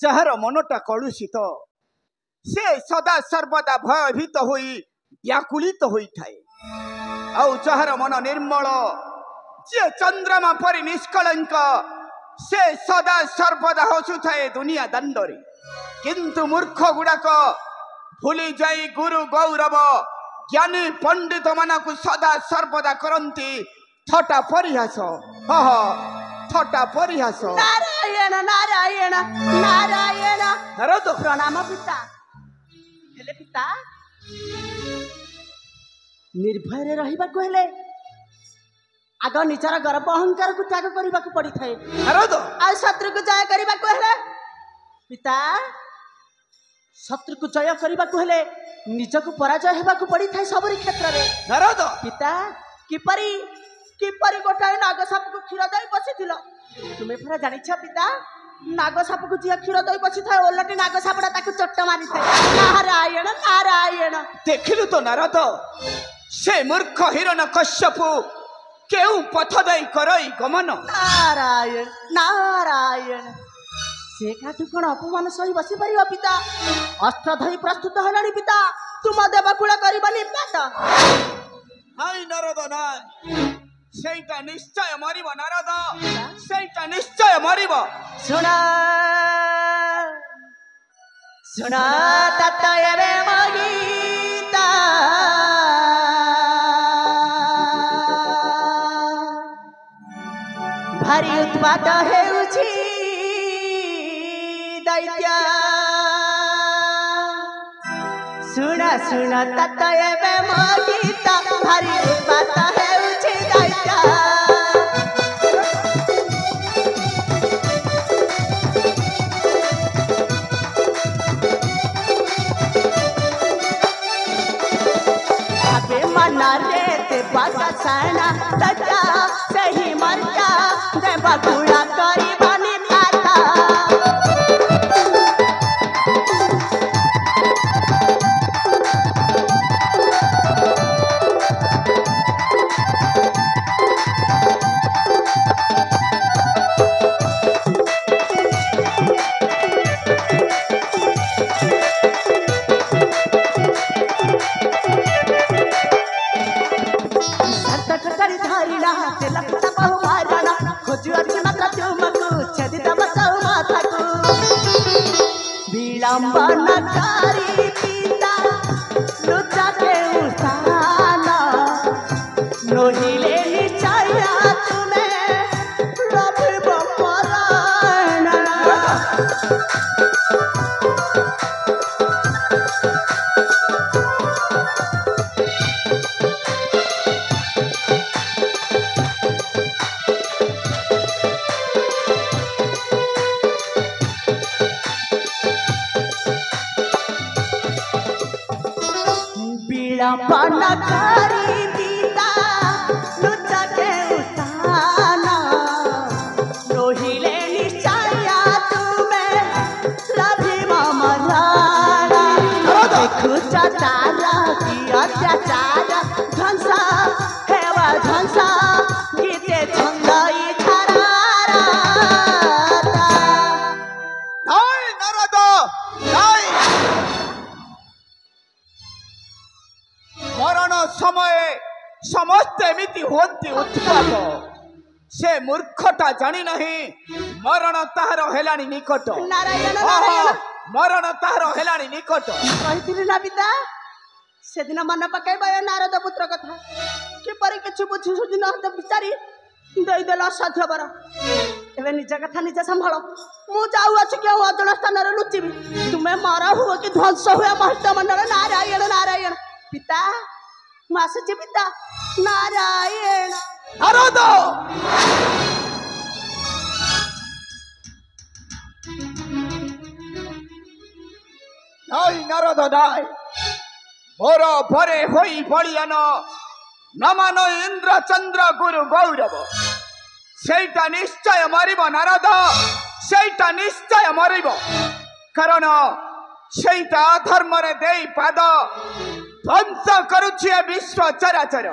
ଯାହାର ମନଟା କଳୁଷିତ ସେ ସଦା ସର୍ବଦା ଭୟଭୀତ ହୋଇ ବ୍ୟାକୁଳିତ ହୋଇଥାଏ। ଆଉ ଯାହାର ମନ ନିର୍ମଳ ଯିଏ ଚନ୍ଦ୍ରମା ପରି ନିଷ୍କଳଙ୍କ ସେ ସଦା ସର୍ବଦା ହସୁଥାଏ ଦୁନିଆ ଦାଣ୍ଡରେ। କିନ୍ତୁ ମୂର୍ଖ ଗୁଡାକ ଭୁଲି ଯାଇ ଗୁରୁ ଗୌରବ ଜ୍ଞାନୀ ପଣ୍ଡିତ ମାନଙ୍କୁ ସଦା ସର୍ବଦା କରନ୍ତି ଥଟା ପରିହାସ। ଥଟା ପରିହାସ। ନାରାୟଣ ନାରାୟଣ ନାରାୟଣ। ନାରଦ ପ୍ରଣାମ ପିତା। ହେଲେ ପିତା ନିର୍ଭୟରେ ରହିବାକୁ ହେଲେ ଆଗ ନିଜର ଗର୍ବ ଅହଙ୍କାରକୁ ତ୍ୟାଗ କରିବାକୁ ପଡିଥାଏ। ନାରଦ ଆଉ ଶତ୍ରୁକୁ ଜୟ କରିବାକୁ ହେଲେ ପିତା ଶତ୍ରୁକୁ ଜୟ କରିବାକୁ ହେଲେ ନିଜକୁ ପରାଜୟ ହେବାକୁ ପଡିଥାଏ ସବୁରି କ୍ଷେତ୍ରରେ। ନାରଦ ପିତା କିପରି କିପରି ଗୋଟାଏ ନାଗସାପକୁ କ୍ଷୀର ଦେଇ ବସିଥିଲ? ତୁମେ ପରା ଜାଣିଛ ପିତା ନାଗସାପକୁ ଯିଏ କ୍ଷୀର ଦେଇ ବସିଥାଏ ଓଲଟି ନାଗସାପଟା ତାକୁ ଚୋଟ ମାରିଥାଏ। ନାରାୟଣ ନାରାୟଣ। ଦେଖିଲୁ ତ ନାରଦ ସେ ମୂର୍ଖ ହିରଣ କଶ୍ୟପ କେଉଁ ପଥ ଦେଇ କରଇ ଗମନ। ନାରାୟଣ ନାରାୟଣ। ସେ କାଠୁ କଣ ଅପମାନ ସହି ବସିପାରିବ ପିତା? ଅସ୍ତ୍ର ଧରି ପ୍ରସ୍ତୁତ ହେଲାଣି ପିତା ତୁମ ଦେବକୁଳ କରିବ ନିପାତ। ନାଇଁ ନାରଦ ନାଇଁ ସେଇଟା ନିଶ୍ଚୟ ମରିବ ନାରଦ ସେଇଟା ନିଶ୍ଚୟ ମରିବ। ଶୁଣ ଶୁଣ ତତ ଏବେ ମୋ ଗୀତ ଭାରି ଉତ୍ପାତ ହେଉଛି ଦୈତ୍ୟ। ଶୁଣ ଶୁଣ ତତ ଏବେ ମୋ ଗୀତ ଭାରି ଉତ୍ପାତ ହେଉଛି ଦୈତ୍ୟ। मनारे देवा साना तजा सही मरजा देवा गुड़ा करी बनी पाता। विलंबनकारी पिता लुचा के उठान नहिले निचाया तुम्हें रविब परायण। विलंबनकारी पिता लुचा के उठान रोहिले निश्चया तुम्हें लभिब मराण। देखुच तारा की अत्याचार ध्वंस हेवा ध्वंस गीते छंदई छरारा। ନାଇଁ ନାରଦ ନାଇଁ ମରଣ ସମୟରେ ସମସ୍ତେ ଏମିତି ହୁଅନ୍ତି ଉତ୍ପାତ। ସେ ମୂର୍ଖଟା ଜାଣି ନାହିଁ ମରଣ ତାହାର ହେଲାଣି ନିକଟ। ନାରାୟଣ ନାରାୟଣ। ମରଣ ତାହାର ହେଲାଣି ନିକଟ। କହିଥିଲି ନା ପିତା ସେଦିନ ମନେ ପକାଇବା ଏ ନାରଦ ପୁତ୍ର କଥା। କିପରି କିଛି ବୁଝି ସୁଝି ନ ବିଚାରି ଦେଇଦେଲ ଅସାଧ୍ୟ ବର। ଏବେ ନିଜ କଥା ନିଜେ ସମ୍ଭାଳ। ମୁଁ ଯାଉଅଛି କେଉଁ ଅଜଣା ସ୍ଥାନରେ ଲୁଚିବି। ତୁମେ ମର ହୁଅ କି ଧ୍ୱଂସ ହୁଏ ମହନ୍ତ ମଣ୍ଡଳ। ନାରାୟଣ ନାରାୟଣ। ପିତା ମୁଁ ଆସୁଛି ପିତା। ନାରାୟଣ। ନାରଦ ନାଇଁ ନାରଦ ନାଇଁ ମୋର ପରେ ହୋଇ ବଳିୟାନ ନମାନ ଇନ୍ଦ୍ର ଚନ୍ଦ୍ର ଗୁରୁ ଗୌରବ ସେଇଟା ନିଶ୍ଚୟ ମରିବ ନାରଦ ସେଇଟା ନିଶ୍ଚୟ ମରିବ। କାରଣ ସେଇଟା ଅଧର୍ମରେ ଦେଇ ପାଦ ଧ୍ୱଂସ କରୁଛି ଏ ବିଶ୍ୱ ଚରାଚର।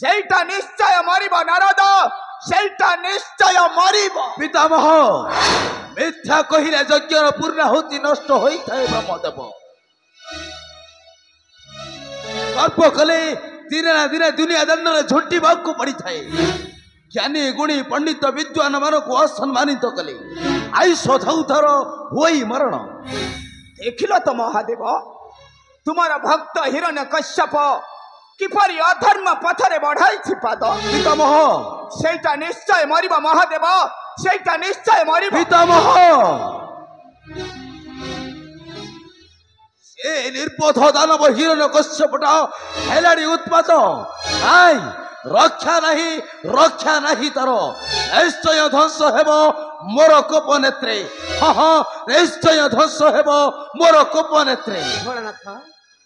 ସେଇଟା ନିଶ୍ଚୟ ମରିବ ନାରଦ ସେଇଟା ନିଶ୍ଚୟ ମରିବ। ପିତାମହ ମିଥ୍ୟା କହିଲେ ଯଜ୍ଞର ପୂର୍ଣ୍ଣାହୁତି ନଷ୍ଟ ହୋଇଥାଏ ବ୍ରହ୍ମଦେବ। ଗର୍ବ କଲେ ଦିନେ ନା ଦିନେ ଦୁନିଆ ଦଣ୍ଡରେ ଝୁଣ୍ଟିବାକୁ ପଡ଼ିଥାଏ। ଜ୍ଞାନୀ ଗୁଣୀ ପଣ୍ଡିତ ବିଦ୍ୱାନ ମାନଙ୍କୁ ଅସମ୍ମାନିତ କଲେ ଆୟୁଷ ଥାଉଥର ହୋଇ ମରଣ। ଦେଖିଲ ତ ମହାଦେବ, ତୁମର ଭକ୍ତ ହିରଣ୍ୟକଶ୍ୟପ କିପରି ଅଧର୍ମ ପଥରେ ବଢାଇଛି ପାଦ। ପିତାମହ ସେଇଟା ନିଶ୍ଚୟ ମରିବ ମହାଦେବ, ସେଇଟା ନିଶ୍ଚୟ ମରିବ। ପିତାମହ ସେ ନିର୍ବୋଧ ଦାନବ ହିରଣ୍ୟକଶ୍ୟପଟା ହେଲାଣି ଉତ୍ପାତ। ନାଇଁ ରକ୍ଷା ନାହିଁ ତାର। ନିଶ୍ଚୟ ଧ୍ୱଂସ ହେବ ମୋର କୋପ ନେତ୍ରେ। ହଁ ନିଶ୍ଚୟ ଧ୍ୱଂସ ହେବ ମୋର କୋପ ନେତ୍ରେ।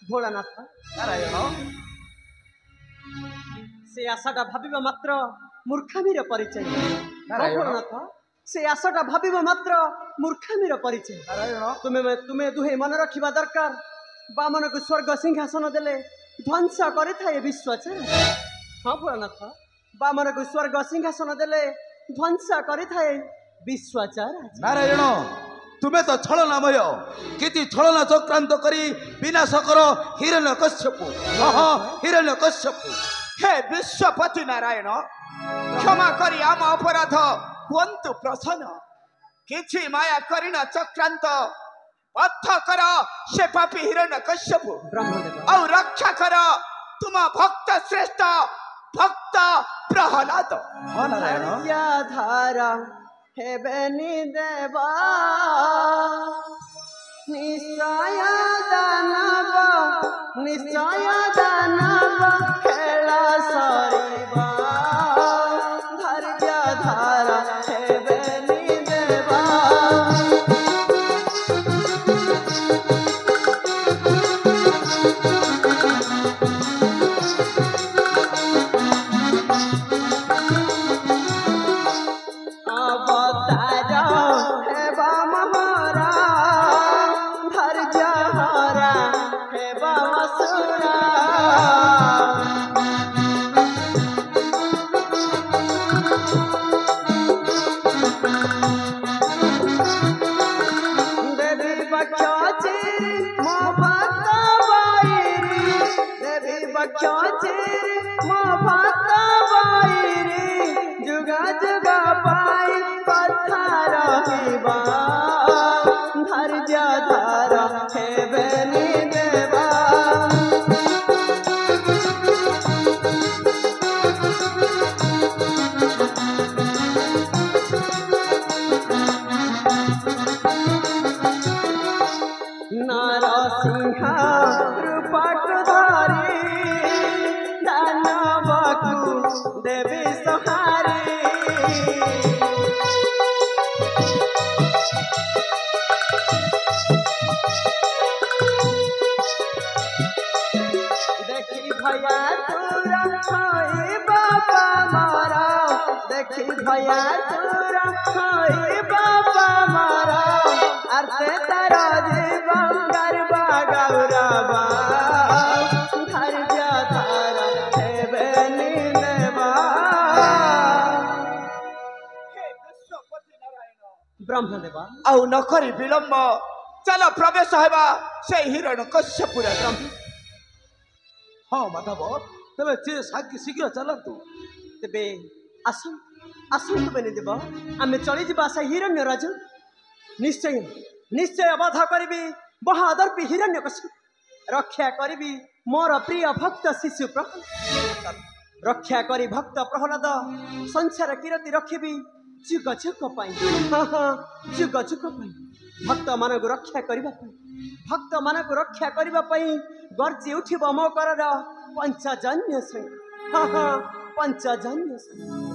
ଭୋଳାନାଥ ନାରାୟଣ, ସେ ଆଶାଟା ଭାବିବା ମାତ୍ର ମୂର୍ଖାମିର ପରିଚୟ। ଭୋଳାନାଥ, ସେ ଆଶାଟା ଭାବିବା ମାତ୍ର ମୂର୍ଖାମିର ପରିଚୟ। ତୁମେ ଦୁହେଁ ମନେ ରଖିବା ଦରକାର, ବାମନକୁ ସ୍ୱର୍ଗ ସିଂହାସନ ଦେଲେ ଧ୍ୱଂସ କରିଥାଏ ବିଶ୍ୱଚର। ହଁ ଭୋଳାନାଥ, ବାମନକୁ ସ୍ୱର୍ଗ ସିଂହାସନ ଦେଲେ ଧ୍ୱଂସ କରିଥାଏ ବିଶ୍ୱଚର। ନାରାୟଣ ତୁମେ ତ ଛଳନାମୟ, କିଛି ଛଳନା ଚକ୍ରାନ୍ତ କରି ବିନାଶ କର ହିରଣ୍ୟକଶ୍ୟପ। ହିରଣ୍ୟକଶ୍ୟପ। ହେ ବିଶ୍ୱପତି ନାରାୟଣ, କ୍ଷମା କରି ଆମ ଅପରାଧ ହୁଅନ୍ତୁ ପ୍ରସନ୍ନ। କିଛି ମାୟା କରିନ ଚକ୍ରାନ୍ତ, ବଦ୍ଧ କର ସେ ପାପୀ ହିରଣ୍ୟକଶ୍ୟପ। ଆଉ ରକ୍ଷା କର ତୁମ ଭକ୍ତ ଶ୍ରେଷ୍ଠ ଭକ୍ତ ପ୍ରହ୍ଲାଦ। ଧାରା ହେବେନି ଦେବା ନିଶ୍ଚୟ ଦାନବ ଖେଳ ସରିବା। ଧୈର୍ଯ୍ୟ ଧାରା ହେବେନି ଦେବା। ବ୍ରହ୍ମଦେବ ଆଉ ନ କରି ବିଳମ୍ବ ଚାଲ ପ୍ରବେଶ ହେବା ସେ ହିରଣ୍ୟକଶ୍ୟପୁର। ହଁ ମାଧବ, ତେବେ ଶୀଘ୍ର ଚାଲନ୍ତୁ। ତେବେ ଆସନ୍ତୁ ବେନିଦେବ, ଆମେ ଚଳିଯିବା ସେ ହିରଣ୍ୟ ରାଜ। ନିଶ୍ଚୟ ବଧ କରିବି ମହାଦର୍ପୀ ହିରଣ୍ୟକଶ୍ୟପ। ରକ୍ଷା କରିବି ମୋର ପ୍ରିୟ ଭକ୍ତ ଶିଶୁ ପ୍ରହ୍ଲାଦ। ରକ୍ଷା କରି ଭକ୍ତ ପ୍ରହ୍ଲାଦ ସଂସାର କିରତି ରଖିବି ଯୁଗ ଯୁଗ ପାଇଁ। ଯୁଗ ଯୁଗ ପାଇଁ ଭକ୍ତମାନଙ୍କୁ ରକ୍ଷା କରିବା ପାଇଁ ଗର୍ଜି ଉଠିବ ମୋ କରର ପଞ୍ଚଜନ୍ୟ ଶଙ୍ଖ। ପଞ୍ଚଜନ୍ୟ ଶଙ୍ଖ।